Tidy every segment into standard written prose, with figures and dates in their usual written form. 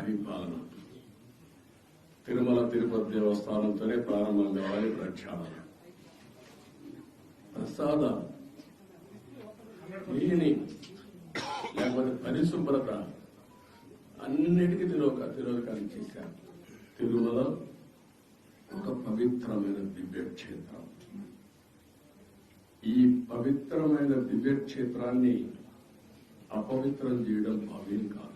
పరిపాలన. తిరుమల తిరుపతి దేవస్థానంతోనే ప్రారంభం కావాలి ప్రక్షాళన. ప్రసాద దీని లేకపోతే పరిశుభ్రత అన్నిటికీ తిరోధకాన్ని చేశారు. తిరుమల ఒక పవిత్రమైన దివ్యక్షేత్రం. ఈ పవిత్రమైన దివ్యక్షేత్రాన్ని అపవిత్రం చేయడం భావ్యం కాదు.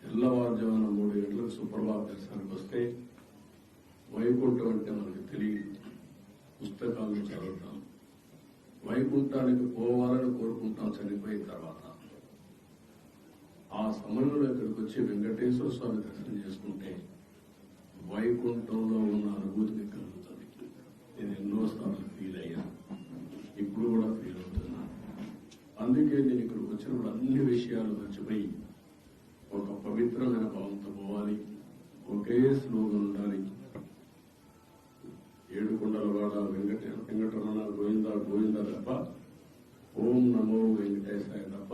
తెల్లవారుజామున 3 గంటలకు సుప్రభాత దర్శనానికి వస్తే వైకుంఠం అంటే మనకు తెలియదు. పుస్తకాలను చదువుతాం, వైకుంఠానికి పోవాలని కోరుకుంటాం చనిపోయిన తర్వాత. ఆ సమయంలో ఇక్కడికి వచ్చి వెంకటేశ్వర స్వామి దర్శనం చేసుకుంటే వైకుంఠంలో ఉన్న అనుభూతిని కలుగుతుంది. నేను ఎన్నోసార్లు ఫీల్ అయ్యాను, ఇప్పుడు కూడా ఫీల్ అవుతున్నాను. అందుకే నేను ఇక్కడికి వచ్చినప్పుడు అన్ని విషయాలు మర్చిపోయి ఒక పవిత్రమైన భావంతో పోవాలి. ఒకే స్లోగన్ ఉండాలి. ఏడుకొండలవాడ వెంకటరమణ గోవింద గోవింద తప్ప, ఓం నమో వెంకటేశాయ తప్ప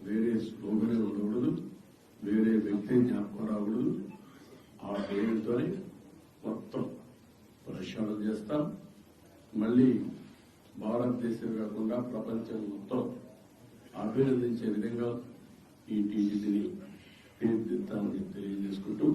వేరే స్లోగనే ఉండకూడదు, వేరే వ్యక్తి జ్ఞాపకం రాకూడదు. ఆ పేరుతోనే మొత్తం ప్రక్షాళన చేస్తాం. మళ్లీ భారతదేశం కాకుండా ప్రపంచం మొత్తం అభినందించే విధంగా ఈ టీజీని తీర్చిదిద్దామని తెలియజేసుకుంటూ